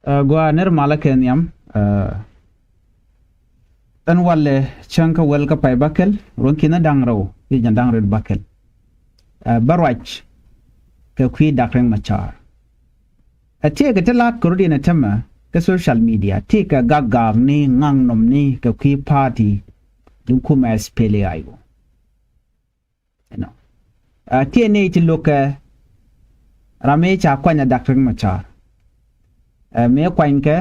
Gwa ner malaken yam tan walle chanka welka pay bakel ronkina dangraw yi dangred bakel barwach ke kwi dakreng machar atie ke tela kurdi na tema ke social media tika gagam ni ngangnom ni ke kwi party dum kuma spele ayo no atie ne ti loka rame cha kwanya dakreng machar me kwanke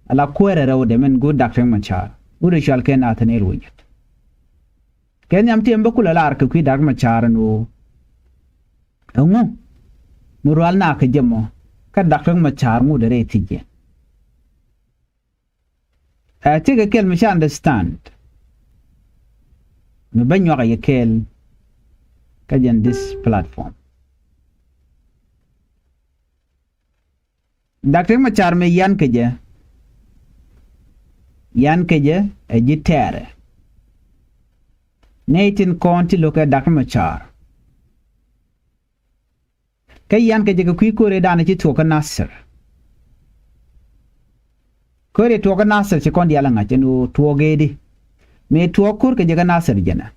ala kuere rawde men go dakreng machar ure shal ken atane rujet ken yam tiembe kula lar ke kwi dak machar no ngu mural na ke jemo ka dakreng machar mu dere tije atiga kel me understand me banyo ga yekel ka jen this platform dakreng machar me yan keje e jitere netin konti loka dakreng machar kay yan keje ko kwi kore dana ci to ka nasser kore to ka nasser ci kon yala ngaje no to gedi me to kur keje ka nasser jena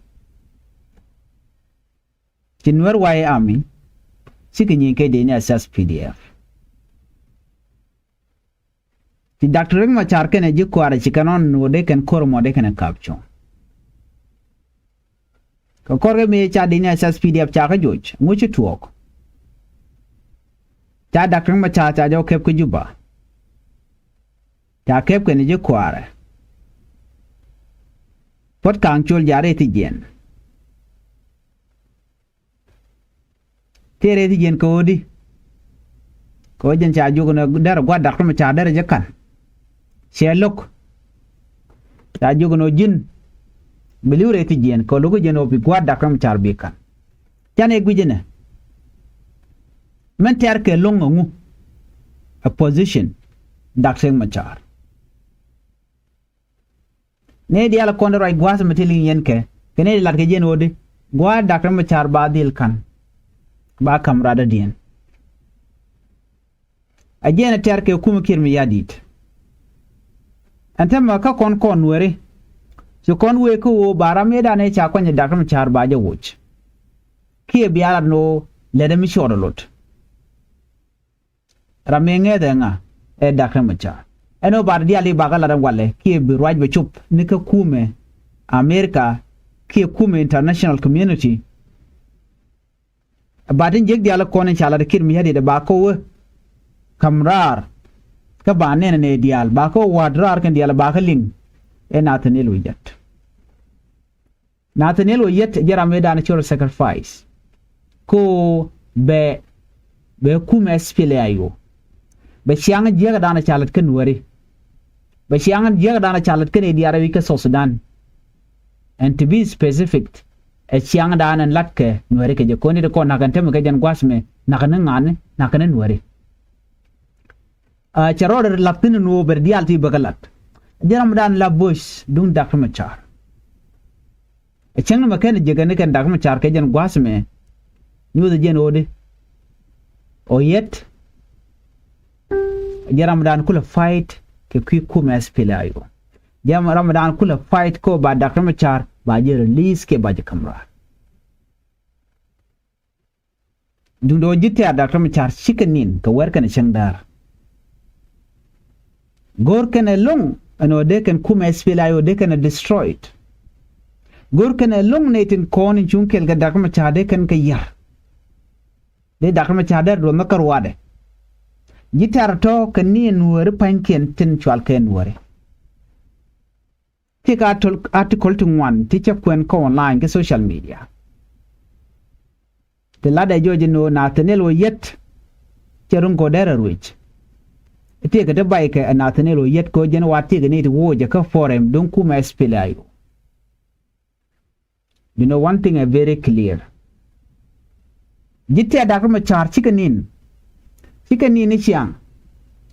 ci Nuer waye ami ci kinyi ke de ni asas pdf ti dakreng machar kene ji kwara ci kanon no de ken kor mo de ken kapcho ko korge me cha de ni asas pdf cha ka joj mu ci tuok cha dakreng machar cha jo kep ku juba cha kep kene ji kwara pot kan chul jare ti jen tere ti jen ko di ko jen cha jugo na dar gwa dakreng machar dar je kan Sherlock ta jogo no jin beliure ti jen ko logo jeno bi gwa dakreng machar bi kan tane gwijene men ter ke longo ngu a position dakreng machar ne di ala konde ray gwa sama tilin yen ke kene di larke jen odi gwa dakreng machar ba dil kan ba kamrada dien ajena ter ke kuma kirmi yadit antema ka kon were so kon we ko bara me da ne cha kwanya dakreng machar ba je wuch ki biara no lede mi shodolot ramenge denga e dakreng machar eno bar di ali bagala ran wale ki bi rwaj be chup ni ka kume America ki kume international community badin jeg di ala konen chala de kirmi hadi de ba ko kamrar ka ba ne dial ba ko wadrar kan dial ba ka ling e Nathaniel Uyet jara me dan choro sacrifice ko be kuma spele ayo be chiang jega dan chalat kan wari be chiang jega dan chalat kan e diara wi ka so Sudan and to be specific e chiang dan an latke nwari ke je koni de ko na kan tem ke jan gwasme na kan ngane na kan nwari charor laptin no berdial ti bagalat jaram dan la bush dun dakreng machar cheng ma ken jegane ken dakreng machar ke jen gwasme nyu de jen ode oyet jaram dan kula fight ke kwi kuma spele ayo jaram dan kula fight ko ba dakreng machar ba je release ke ba je kamra dun do jitte dakreng machar chikenin ka wer kan cheng dar gor kene long ano de ken kuma spela yo de ken destroyed gor kene long netin kon junkel ga dakreng machar de ken ka yar de dakreng machar de do makar wade gitar to ken ni Nuer panken tin chwal ken wore tika article to one teacher kwen ko online ke social media de lada joje no Nathaniel Uyet cherun ko dere ruich ite ka bai ka Nathaniel Uyet ko jen wati ga ne to woje ka forum don kuma spele ayo you know one thing is very clear jitte dakreng machar chikanin ni chiang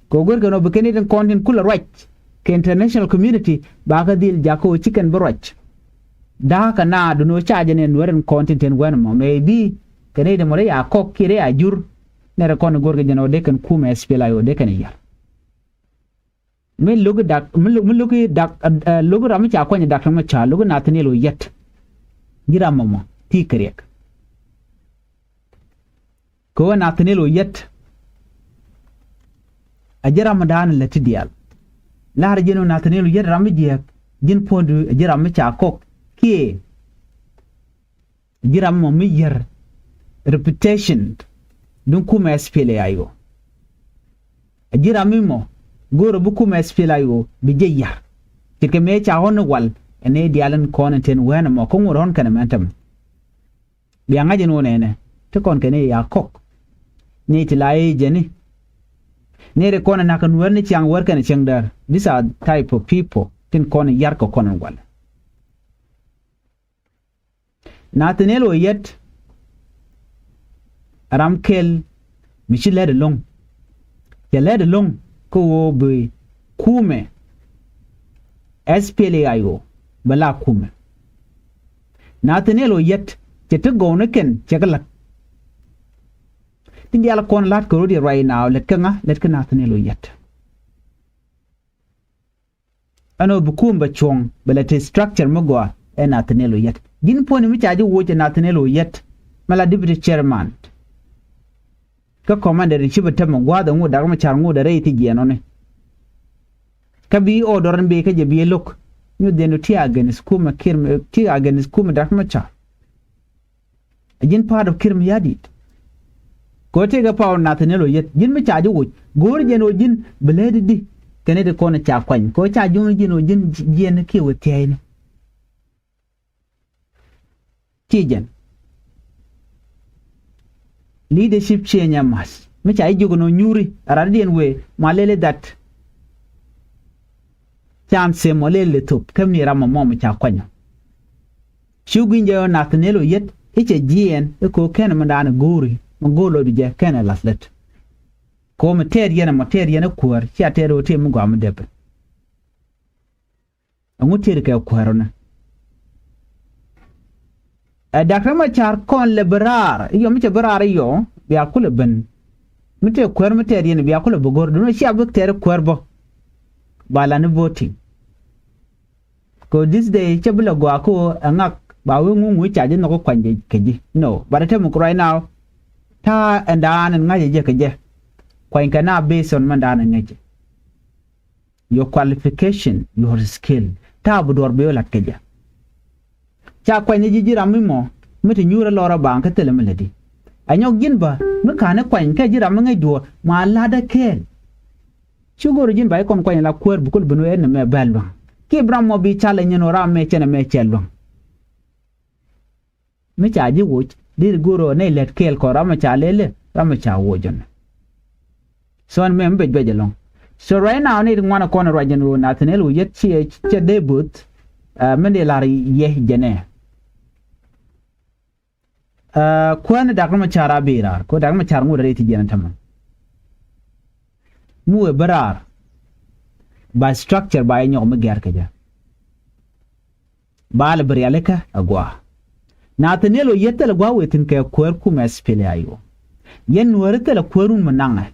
ko gor ga no bekeni den kontin kula right ke international community ba ga dil jako chicken brach da ka na do no charge ne Nueren kontin ten wen mo maybe kene de more ya kok kire ajur ne re kon gor ga jeno de kan kuma spele ayo de kan yar me logo dak me logo dak logo ram cha kwanya dak ma cha logo Nathaniel yet gira mama ti krek ko Nathaniel yet ajira madan lati dial la harjeno Nathaniel yet ram je jin pondu ajira ma cha kok ki gira mama yer reputation dun kuma spele ayo ajira mimo goro bu kuma spele ayo bijeya tike me cha hono wal ene dialan konten wena mo ko ngoron kana mentam biya ngaje no nene to kon kene ya kok ne tilai jeni ne re kona nakan werni chiang wer kana chiang dar. These are type of people tin kon yar ko kon wal Nathaniel yet ramkel michi led long ya led long ko be kume SPLA ayo bala kume Nathaniel yet chete gone ken chegala tindi ala kon lat ko rodi right now let ka Nathaniel yet ano bukum ba chong bala te structure mogwa Nathaniel yet din poni mi chaji wo Nathaniel yet mala deputy chairman ka commander in chief tam gwada ngo da ma char ngo da reiti geno ne ka bi odoran be ka je bi lok ñu denu ti against kuma kirm ti against kuma da ma char ajin part of kirm yadi ko te ga paw Nathaniel yet jin mi chaji wo gor jeno jin bledi di kene de kona cha kwan ko cha jun jino jin jien ke wo tayne tijen leadership change mas me cha ijugo no nyuri aradien we malele that chance molele top kamni rama mom cha kwanya shuginje Nathaniel yet iche jien ko ken mandana gori mongolo bije ken laslet ko materia na kuar cha tero te mu gwa mudebe angutir ke kuarona Dr. Machar kon liberar yo mi berar yo biya kula ben mite kwer mite yen biya kula bogor no shi abuk tere kwer bo bala ni voting ko this day chabula gwa ko angak ba we ngu chaje no ko kwanje keji no barate mu right now ta andan ngaje je keje kwan kana based on mandana ngaje your qualification your skill ta budor be la keje cha kwanye jijira mimo miti nyura lora banka tele meledi anyok jinba mekane kwany ka jira mange do ma lada kel chugoro jin bay kon kwany la kwer bukul benu en me balwa ki bramo bi chale nyino ra me chene me chelwa me chaji wuch dir goro ne let kel ko rama chalele rama cha wojon son me mbe bejelong so right now ni ngwana kona rajen ro Nathaniel yet che debut mende lari ye jene kwana dakma chara birar ko dakma char mu reti jena tamam mu barar by structure by nyom ger kaja bal brialeka agwa Nathaniel yetel gwa wetin ka kwer kuma spele ayo yen wertel kwerun mananga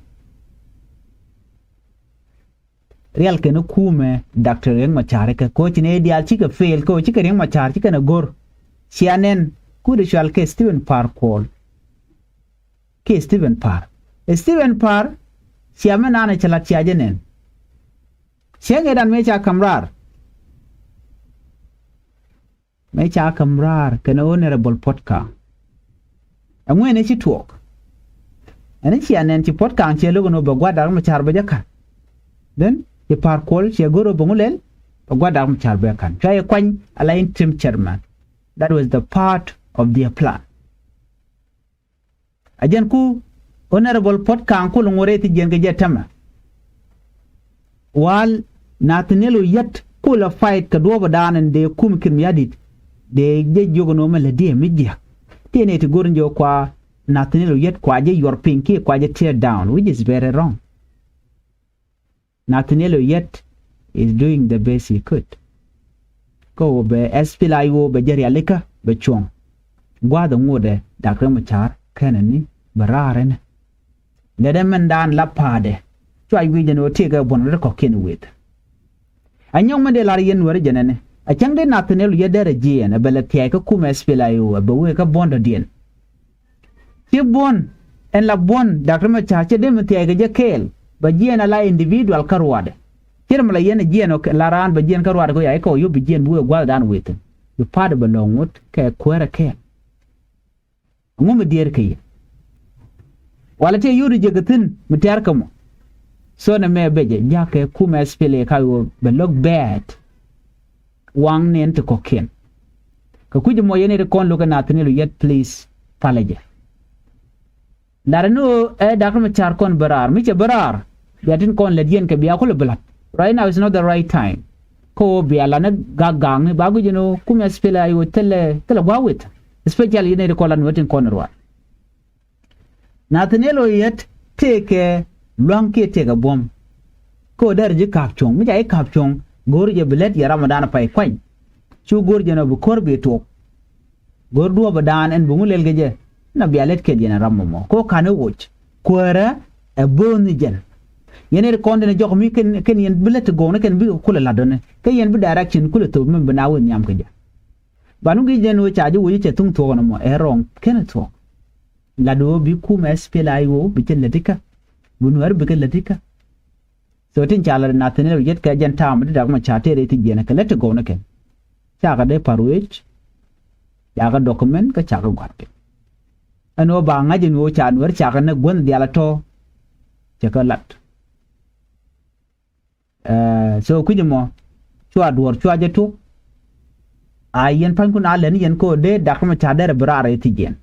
real ke no kume Dr. Yang Machare ka ko chine dial chika fail ko chika Yang Machar chika na gor sianen kude shal ke Stephen Parr call ke Stephen Parr siama nana chala chiajenen siange dan mecha kamrar kana honorable potka amwe ne chi talk ani sianen chi potka che logo no bagwa dar Machar bajaka then ye Parr call che goro bongulel bagwa dar Machar bajakan try kwany alain team chairman. That was the part of their plan. Ajan ku honorable pot kan ku lungoreti jenge jetama. Wal Nathaniel yet ku la fight ka do badanan de kum kim yadit de je jogo no mala de mijja. Tiene ti gornjo kwa Nathaniel yet kwa je your pinky kwa je tear down, which is very wrong. Nathaniel yet is doing the best he could. Ko be SPLIO be jeri alika be chong gwada ngode Dr. Machar kanani bararen le dem mandan la pade chwa wi jeno tega bon re ko ken wit anyong mende lar yen Nuer jenene a chang de natinelu yedere jien bele tie ka kuma spela yo be we ka bondo dien ti bon en la bon Dr. Machar che de tie ga je kel ba jien ala individual karwade kiram la yen jien o laran ba jien karwade ko ya ko yo bi jien bu gwal dan weten you part belong with ke kwera ke ngum dier ke wala te yuri je gatin mutiar kamo so na me beje nyake kuma spele ka yo be look bad wang nen to koken ka kuji mo yene de kon luka natinelu yet please palaje darano Dr. Machar kon barar mi che barar yatin kon le dien ke biya ko le blat right now is not the right time ko biya la na gagang ba gu jeno kuma spele ayo tele gwawit especially yene de kolan wetin kon rwa natinelu yet take luang ke tega bom ko darji kapchong mi jay kapchong gorje bilet ya Ramadan pay kwany chu gorje na bu korbe to gor duwa badan en bu ngulel geje na bialet ke dina rammo ko kanu woch kwara e boni jen yene konde ne jok mi ken yen bilet go ne ken bi kula ladone ke yen bi direction kula to min bana won nyam ke ja banu gi jen wo chaji wo che tung to no mo e rong ken to lado bi ku mes pelayo bi chen letika bu Nuer bi ke letika so tin chala natinelu yet ka jan tam de Dr. Machar tere ti jena ka let go ne ken chaga de paruech yaga document ka chaga gwatte ano ba ngaji no cha Nuer chaga na gon diala to chaka lat so kujimo chwa dwor chwa je to ayen pan kun alen yen ko de Dr. Machar de brare ti jen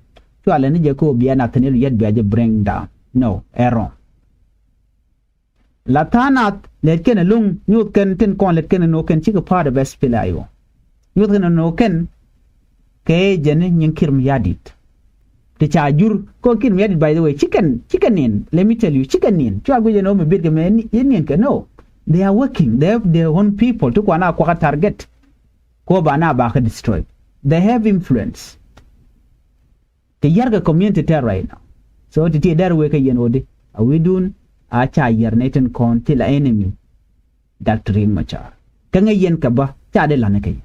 chwa len je ko biya natinelu yet biya je bring down no error la tanat let ken lung nyut ken tin kon let ken no ken chika pa de best pelayo nyut ken no ken ke jene nyin kirm yadit te cha jur ko kirm yadit by the way chicken in let me tell you chicken in chwa go je no me bit me yen ke no they are working they have their own people to kwana kwa target ko bana ba ka destroy they have influence te yarga community ter right now so te der we ke yen ode we dun acha yerneten kon til enemy Dr. Machar kanga yen ka ba cha de lane kay